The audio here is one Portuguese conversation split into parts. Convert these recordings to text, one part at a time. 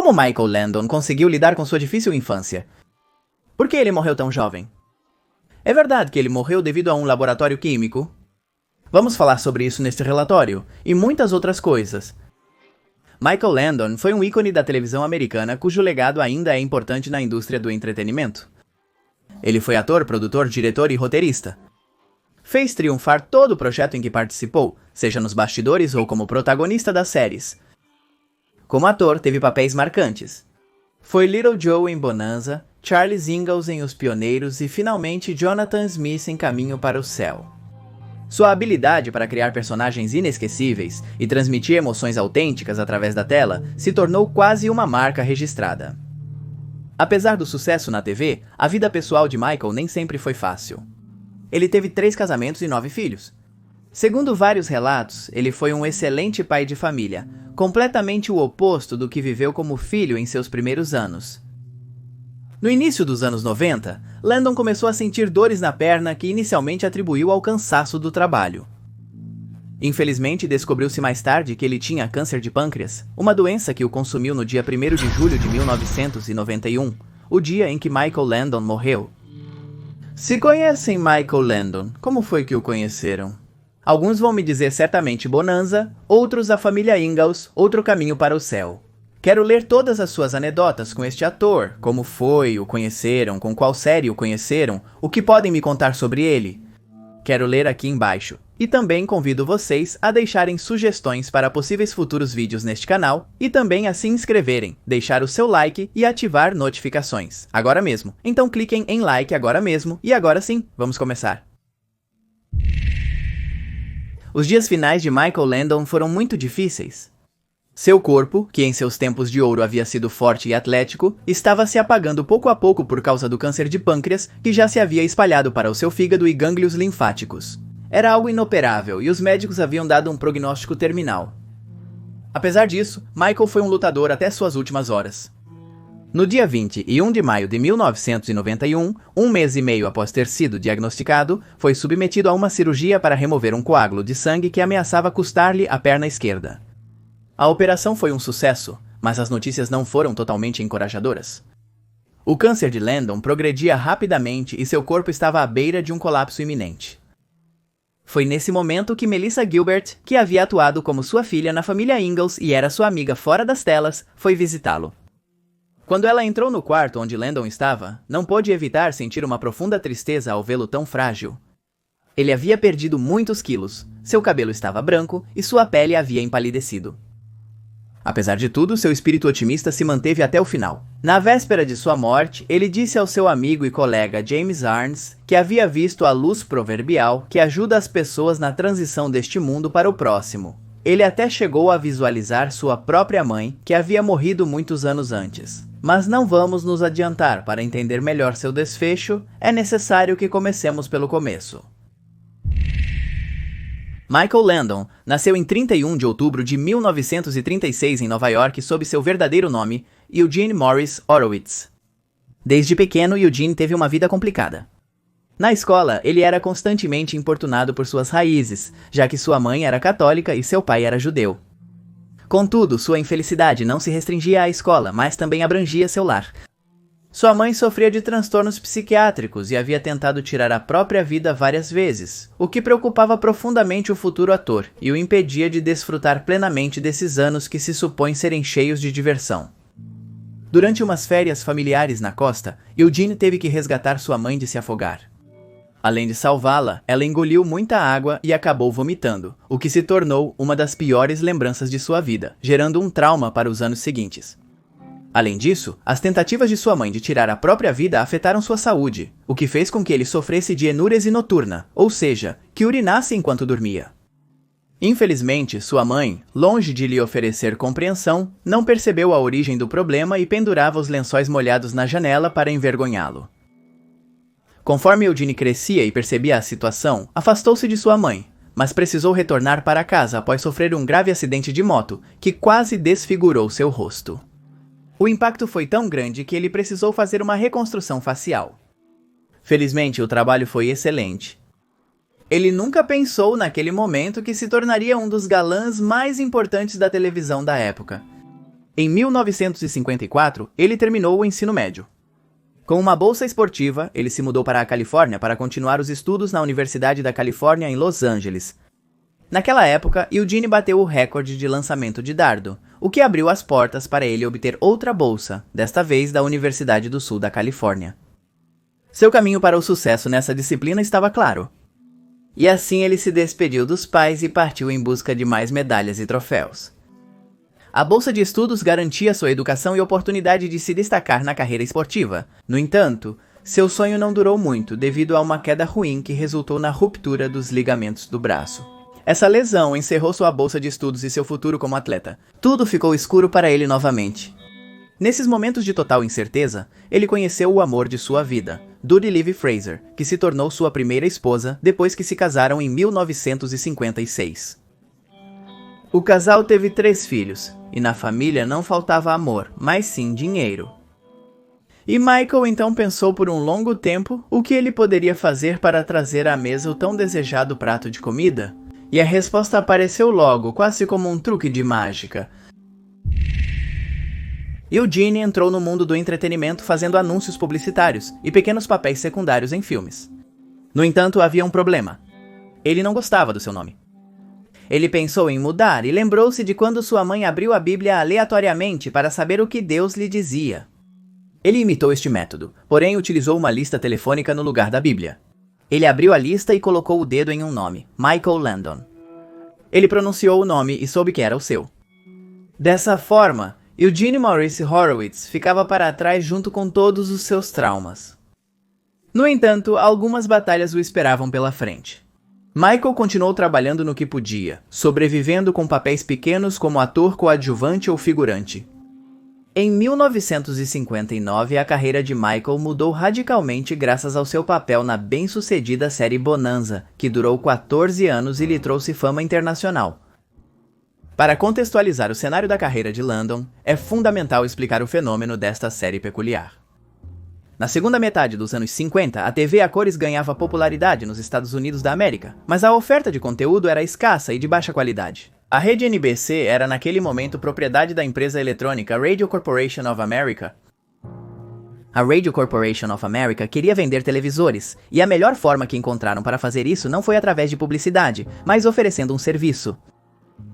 Como Michael Landon conseguiu lidar com sua difícil infância? Por que ele morreu tão jovem? É verdade que ele morreu devido a um laboratório químico? Vamos falar sobre isso neste relatório, e muitas outras coisas. Michael Landon foi um ícone da televisão americana cujo legado ainda é importante na indústria do entretenimento. Ele foi ator, produtor, diretor e roteirista. Fez triunfar todo o projeto em que participou, seja nos bastidores ou como protagonista das séries. Como ator, teve papéis marcantes. Foi Little Joe em Bonanza, Charles Ingalls em Os Pioneiros e, finalmente, Jonathan Smith em Caminho para o Céu. Sua habilidade para criar personagens inesquecíveis e transmitir emoções autênticas através da tela se tornou quase uma marca registrada. Apesar do sucesso na TV, a vida pessoal de Michael nem sempre foi fácil. Ele teve 3 casamentos e 9 filhos. Segundo vários relatos, ele foi um excelente pai de família, completamente o oposto do que viveu como filho em seus primeiros anos. No início dos anos 90, Landon começou a sentir dores na perna que inicialmente atribuiu ao cansaço do trabalho. Infelizmente, descobriu-se mais tarde que ele tinha câncer de pâncreas, uma doença que o consumiu no dia 1º de julho de 1991, o dia em que Michael Landon morreu. Se conhecem Michael Landon, como foi que o conheceram? Alguns vão me dizer certamente Bonanza, outros a família Ingalls, Outro Caminho para o Céu. Quero ler todas as suas anedotas com este ator, como foi, o conheceram, com qual série o conheceram, o que podem me contar sobre ele. Quero ler aqui embaixo. E também convido vocês a deixarem sugestões para possíveis futuros vídeos neste canal e também a se inscreverem, deixar o seu like e ativar notificações, agora mesmo. Então cliquem em like agora mesmo e agora sim, vamos começar. Os dias finais de Michael Landon foram muito difíceis. Seu corpo, que em seus tempos de ouro havia sido forte e atlético, estava se apagando pouco a pouco por causa do câncer de pâncreas que já se havia espalhado para o seu fígado e gânglios linfáticos. Era algo inoperável e os médicos haviam dado um prognóstico terminal. Apesar disso, Michael foi um lutador até suas últimas horas. No dia 21 de maio de 1991, um mês e meio após ter sido diagnosticado, foi submetido a uma cirurgia para remover um coágulo de sangue que ameaçava custar-lhe a perna esquerda. A operação foi um sucesso, mas as notícias não foram totalmente encorajadoras. O câncer de Landon progredia rapidamente e seu corpo estava à beira de um colapso iminente. Foi nesse momento que Melissa Gilbert, que havia atuado como sua filha na família Ingalls e era sua amiga fora das telas, foi visitá-lo. Quando ela entrou no quarto onde Landon estava, não pôde evitar sentir uma profunda tristeza ao vê-lo tão frágil. Ele havia perdido muitos quilos, seu cabelo estava branco e sua pele havia empalidecido. Apesar de tudo, seu espírito otimista se manteve até o final. Na véspera de sua morte, ele disse ao seu amigo e colega James Arnes que havia visto a luz proverbial que ajuda as pessoas na transição deste mundo para o próximo. Ele até chegou a visualizar sua própria mãe, que havia morrido muitos anos antes. Mas não vamos nos adiantar. Para entender melhor seu desfecho, é necessário que comecemos pelo começo. Michael Landon nasceu em 31 de outubro de 1936 em Nova York sob seu verdadeiro nome, Eugene Morris Horowitz. Desde pequeno, Eugene teve uma vida complicada. Na escola, ele era constantemente importunado por suas raízes, já que sua mãe era católica e seu pai era judeu. Contudo, sua infelicidade não se restringia à escola, mas também abrangia seu lar. Sua mãe sofria de transtornos psiquiátricos e havia tentado tirar a própria vida várias vezes, o que preocupava profundamente o futuro ator e o impedia de desfrutar plenamente desses anos que se supõe serem cheios de diversão. Durante umas férias familiares na costa, Eugene teve que resgatar sua mãe de se afogar. Além de salvá-la, ela engoliu muita água e acabou vomitando, o que se tornou uma das piores lembranças de sua vida, gerando um trauma para os anos seguintes. Além disso, as tentativas de sua mãe de tirar a própria vida afetaram sua saúde, o que fez com que ele sofresse de enúrese noturna, ou seja, que urinasse enquanto dormia. Infelizmente, sua mãe, longe de lhe oferecer compreensão, não percebeu a origem do problema e pendurava os lençóis molhados na janela para envergonhá-lo. Conforme Eugene crescia e percebia a situação, afastou-se de sua mãe, mas precisou retornar para casa após sofrer um grave acidente de moto que quase desfigurou seu rosto. O impacto foi tão grande que ele precisou fazer uma reconstrução facial. Felizmente, o trabalho foi excelente. Ele nunca pensou naquele momento que se tornaria um dos galãs mais importantes da televisão da época. Em 1954, ele terminou o ensino médio. Com uma bolsa esportiva, ele se mudou para a Califórnia para continuar os estudos na Universidade da Califórnia em Los Angeles. Naquela época, Eugene bateu o recorde de lançamento de dardo, o que abriu as portas para ele obter outra bolsa, desta vez da Universidade do Sul da Califórnia. Seu caminho para o sucesso nessa disciplina estava claro. E assim ele se despediu dos pais e partiu em busca de mais medalhas e troféus. A bolsa de estudos garantia sua educação e oportunidade de se destacar na carreira esportiva. No entanto, seu sonho não durou muito devido a uma queda ruim que resultou na ruptura dos ligamentos do braço. Essa lesão encerrou sua bolsa de estudos e seu futuro como atleta. Tudo ficou escuro para ele novamente. Nesses momentos de total incerteza, ele conheceu o amor de sua vida, Dudie Livy Fraser, que se tornou sua primeira esposa depois que se casaram em 1956. O casal teve 3 filhos, e na família não faltava amor, mas sim dinheiro. E Michael então pensou por um longo tempo o que ele poderia fazer para trazer à mesa o tão desejado prato de comida. E a resposta apareceu logo, quase como um truque de mágica. Eugene entrou no mundo do entretenimento fazendo anúncios publicitários e pequenos papéis secundários em filmes. No entanto, havia um problema. Ele não gostava do seu nome. Ele pensou em mudar e lembrou-se de quando sua mãe abriu a Bíblia aleatoriamente para saber o que Deus lhe dizia. Ele imitou este método, porém utilizou uma lista telefônica no lugar da Bíblia. Ele abriu a lista e colocou o dedo em um nome, Michael Landon. Ele pronunciou o nome e soube que era o seu. Dessa forma, Eugene Maurice Horowitz ficava para trás junto com todos os seus traumas. No entanto, algumas batalhas o esperavam pela frente. Michael continuou trabalhando no que podia, sobrevivendo com papéis pequenos como ator coadjuvante ou figurante. Em 1959, a carreira de Michael mudou radicalmente graças ao seu papel na bem-sucedida série Bonanza, que durou 14 anos e lhe trouxe fama internacional. Para contextualizar o cenário da carreira de Landon, é fundamental explicar o fenômeno desta série peculiar. Na segunda metade dos anos 50, a TV a cores ganhava popularidade nos Estados Unidos da América, mas a oferta de conteúdo era escassa e de baixa qualidade. A rede NBC era naquele momento propriedade da empresa eletrônica Radio Corporation of America. A Radio Corporation of America queria vender televisores, e a melhor forma que encontraram para fazer isso não foi através de publicidade, mas oferecendo um serviço.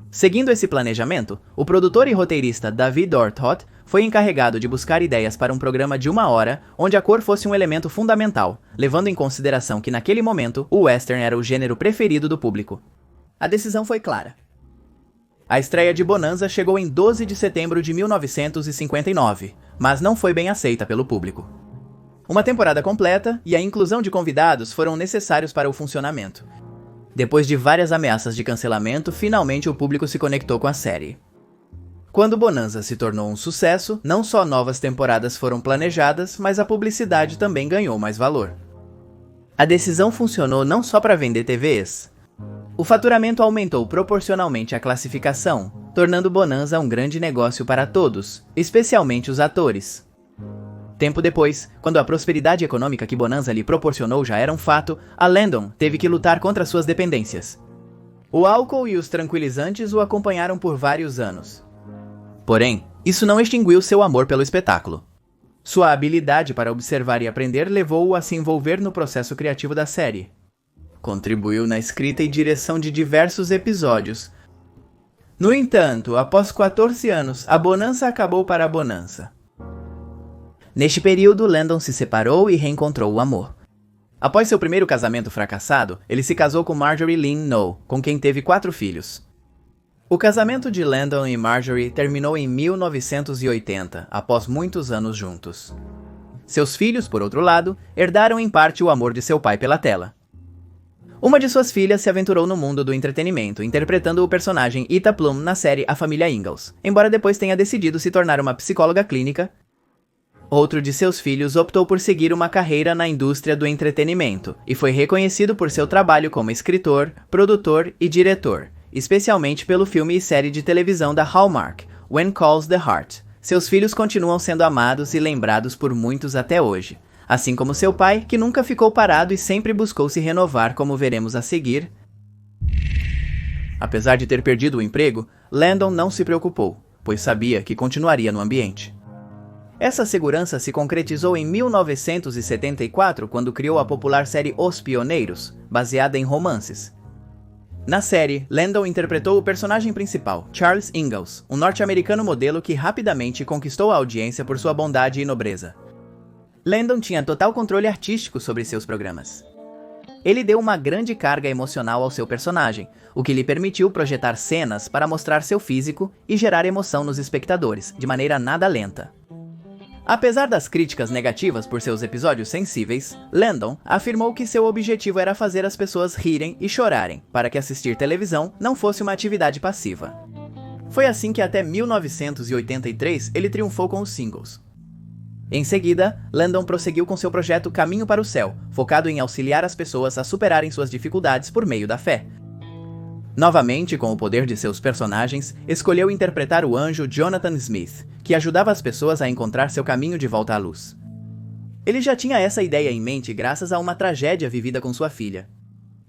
Seguindo esse planejamento, o produtor e roteirista David Orthot foi encarregado de buscar ideias para um programa de 1 hora, onde a cor fosse um elemento fundamental, levando em consideração que naquele momento o western era o gênero preferido do público. A decisão foi clara. A estreia de Bonanza chegou em 12 de setembro de 1959, mas não foi bem aceita pelo público. Uma temporada completa e a inclusão de convidados foram necessários para o funcionamento. Depois de várias ameaças de cancelamento, finalmente o público se conectou com a série. Quando Bonanza se tornou um sucesso, não só novas temporadas foram planejadas, mas a publicidade também ganhou mais valor. A decisão funcionou não só para vender TVs. O faturamento aumentou proporcionalmente à classificação, tornando Bonanza um grande negócio para todos, especialmente os atores. Tempo depois, quando a prosperidade econômica que Bonanza lhe proporcionou já era um fato, a Landon teve que lutar contra suas dependências. O álcool e os tranquilizantes o acompanharam por vários anos. Porém, isso não extinguiu seu amor pelo espetáculo. Sua habilidade para observar e aprender levou-o a se envolver no processo criativo da série. Contribuiu na escrita e direção de diversos episódios. No entanto, após 14 anos, a bonança acabou para a bonança. Neste período, Landon se separou e reencontrou o amor. Após seu primeiro casamento fracassado, ele se casou com Marjorie Lynn Noh, com quem teve 4 filhos. O casamento de Landon e Marjorie terminou em 1980, após muitos anos juntos. Seus filhos, por outro lado, herdaram em parte o amor de seu pai pela tela. Uma de suas filhas se aventurou no mundo do entretenimento, interpretando o personagem Ita Plum na série A Família Ingalls, embora depois tenha decidido se tornar uma psicóloga clínica. Outro de seus filhos optou por seguir uma carreira na indústria do entretenimento e foi reconhecido por seu trabalho como escritor, produtor e diretor, especialmente pelo filme e série de televisão da Hallmark, When Calls the Heart. Seus filhos continuam sendo amados e lembrados por muitos até hoje, assim como seu pai, que nunca ficou parado e sempre buscou se renovar, como veremos a seguir. Apesar de ter perdido o emprego, Landon não se preocupou. pois sabia que continuaria no ambiente. Essa segurança se concretizou em 1974, quando criou a popular série Os Pioneiros, baseada em romances. Na série, Landon interpretou o personagem principal, Charles Ingalls, um norte-americano modelo que rapidamente conquistou a audiência por sua bondade e nobreza. Landon tinha total controle artístico sobre seus programas. Ele deu uma grande carga emocional ao seu personagem, o que lhe permitiu projetar cenas para mostrar seu físico e gerar emoção nos espectadores, de maneira nada lenta. Apesar das críticas negativas por seus episódios sensíveis, Landon afirmou que seu objetivo era fazer as pessoas rirem e chorarem, para que assistir televisão não fosse uma atividade passiva. Foi assim que até 1983 ele triunfou com os singles. Em seguida, Landon prosseguiu com seu projeto Caminho para o Céu, focado em auxiliar as pessoas a superarem suas dificuldades por meio da fé. Novamente, com o poder de seus personagens, escolheu interpretar o anjo Jonathan Smith, que ajudava as pessoas a encontrar seu caminho de volta à luz. Ele já tinha essa ideia em mente graças a uma tragédia vivida com sua filha.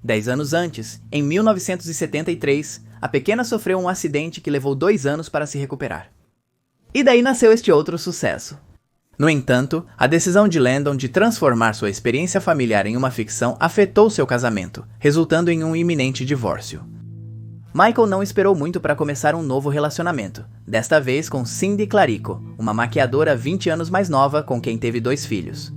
10 anos antes, em 1973, a pequena sofreu um acidente que levou 2 anos para se recuperar. E daí nasceu este outro sucesso. No entanto, a decisão de Landon de transformar sua experiência familiar em uma ficção afetou seu casamento, resultando em um iminente divórcio. Michael não esperou muito para começar um novo relacionamento, desta vez com Cindy Clarico, uma maquiadora 20 anos mais nova com quem teve 2 filhos.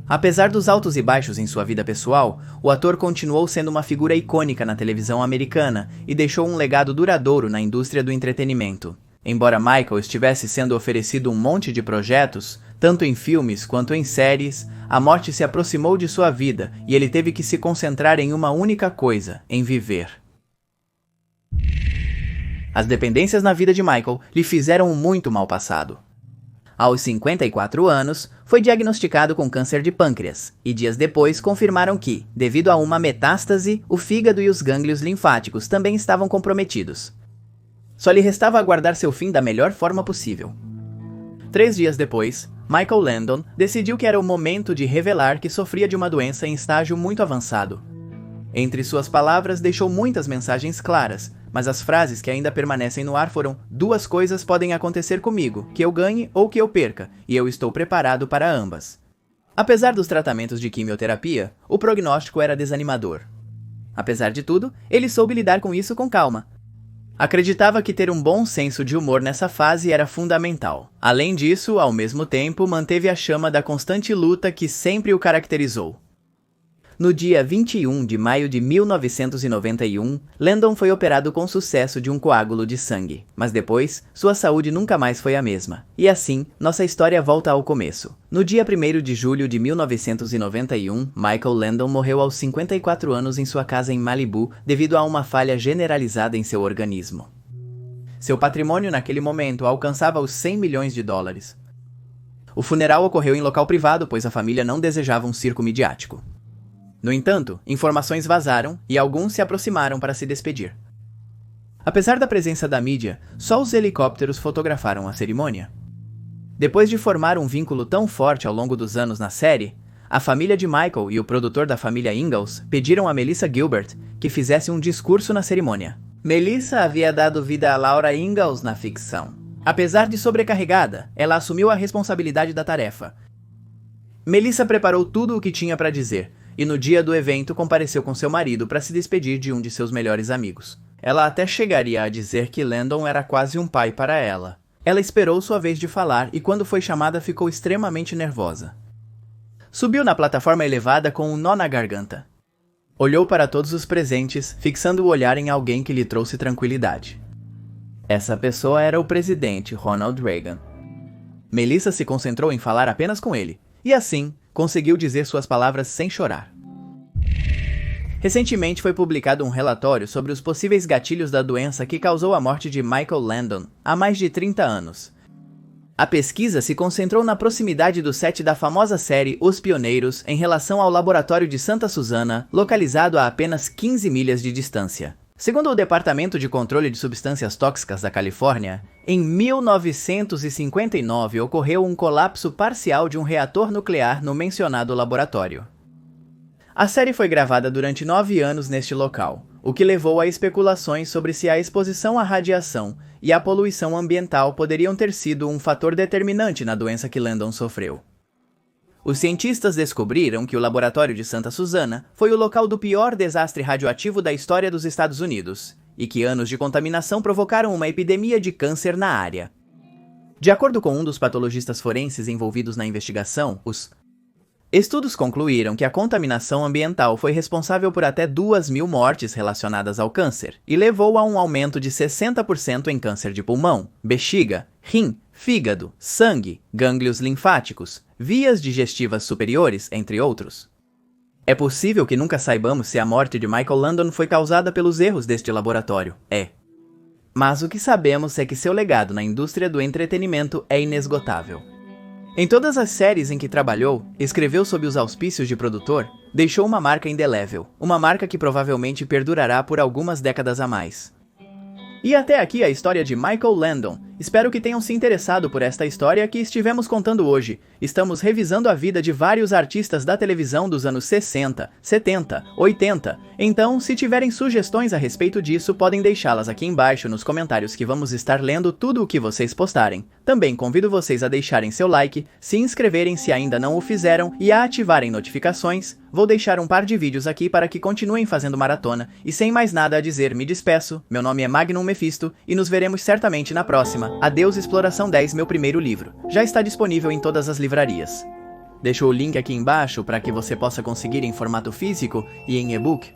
Apesar dos altos e baixos em sua vida pessoal, o ator continuou sendo uma figura icônica na televisão americana e deixou um legado duradouro na indústria do entretenimento. Embora Michael estivesse sendo oferecido um monte de projetos, tanto em filmes quanto em séries, a morte se aproximou de sua vida e ele teve que se concentrar em uma única coisa, em viver. As dependências na vida de Michael lhe fizeram um muito mau passado. Aos 54 anos, foi diagnosticado com câncer de pâncreas, e dias depois confirmaram que, devido a uma metástase, o fígado e os gânglios linfáticos também estavam comprometidos. Só lhe restava aguardar seu fim da melhor forma possível. 3 dias depois, Michael Landon decidiu que era o momento de revelar que sofria de uma doença em estágio muito avançado. Entre suas palavras, deixou muitas mensagens claras, mas as frases que ainda permanecem no ar foram: 2 coisas podem acontecer comigo, que eu ganhe ou que eu perca, e eu estou preparado para ambas. Apesar dos tratamentos de quimioterapia, o prognóstico era desanimador. Apesar de tudo, ele soube lidar com isso com calma. Acreditava que ter um bom senso de humor nessa fase era fundamental. Além disso, ao mesmo tempo, manteve a chama da constante luta que sempre o caracterizou. No dia 21 de maio de 1991, Landon foi operado com sucesso de um coágulo de sangue, mas depois, sua saúde nunca mais foi a mesma. E assim, nossa história volta ao começo. No dia 1º de julho de 1991, Michael Landon morreu aos 54 anos em sua casa em Malibu devido a uma falha generalizada em seu organismo. Seu patrimônio naquele momento alcançava os 100 milhões de dólares. O funeral ocorreu em local privado, pois a família não desejava um circo midiático. No entanto, informações vazaram e alguns se aproximaram para se despedir. Apesar da presença da mídia, só os helicópteros fotografaram a cerimônia. Depois de formar um vínculo tão forte ao longo dos anos na série, a família de Michael e o produtor da família Ingalls pediram a Melissa Gilbert que fizesse um discurso na cerimônia. Melissa havia dado vida a Laura Ingalls na ficção. Apesar de sobrecarregada, ela assumiu a responsabilidade da tarefa. Melissa preparou tudo o que tinha para dizer, e no dia do evento compareceu com seu marido para se despedir de um de seus melhores amigos. Ela até chegaria a dizer que Landon era quase um pai para ela. Ela esperou sua vez de falar e quando foi chamada ficou extremamente nervosa. Subiu na plataforma elevada com um nó na garganta. Olhou para todos os presentes, fixando o olhar em alguém que lhe trouxe tranquilidade. Essa pessoa era o presidente Ronald Reagan. Melissa se concentrou em falar apenas com ele, e assim, conseguiu dizer suas palavras sem chorar. Recentemente foi publicado um relatório sobre os possíveis gatilhos da doença que causou a morte de Michael Landon há mais de 30 anos. A pesquisa se concentrou na proximidade do set da famosa série Os Pioneiros em relação ao laboratório de Santa Susana, localizado a apenas 15 milhas de distância. Segundo o Departamento de Controle de Substâncias Tóxicas da Califórnia, em 1959 ocorreu um colapso parcial de um reator nuclear no mencionado laboratório. A série foi gravada durante 9 anos neste local, o que levou a especulações sobre se a exposição à radiação e a poluição ambiental poderiam ter sido um fator determinante na doença que Landon sofreu. Os cientistas descobriram que o laboratório de Santa Susana foi o local do pior desastre radioativo da história dos Estados Unidos, e que anos de contaminação provocaram uma epidemia de câncer na área. De acordo com um dos patologistas forenses envolvidos na investigação, os estudos concluíram que a contaminação ambiental foi responsável por até 2.000 mortes relacionadas ao câncer e levou a um aumento de 60% em câncer de pulmão, bexiga, rim, fígado, sangue, gânglios linfáticos, vias digestivas superiores, entre outros. É possível que nunca saibamos se a morte de Michael Landon foi causada pelos erros deste laboratório. Mas o que sabemos é que seu legado na indústria do entretenimento é inesgotável. Em todas as séries em que trabalhou, escreveu sob os auspícios de produtor, deixou uma marca indelével, uma marca que provavelmente perdurará por algumas décadas a mais. E até aqui a história de Michael Landon. Espero que tenham se interessado por esta história que estivemos contando hoje. Estamos revisando a vida de vários artistas da televisão dos anos 60, 70, 80. Então, se tiverem sugestões a respeito disso, podem deixá-las aqui embaixo nos comentários que vamos estar lendo tudo o que vocês postarem. Também convido vocês a deixarem seu like, se inscreverem se ainda não o fizeram e a ativarem notificações. Vou deixar um par de vídeos aqui para que continuem fazendo maratona. E sem mais nada a dizer, me despeço. Meu nome é Magnum Mephisto e nos veremos certamente na próxima. Adeus Exploração 10, meu primeiro livro. Já está disponível em todas as livrarias. Deixo o link aqui embaixo para que você possa conseguir em formato físico e em e-book.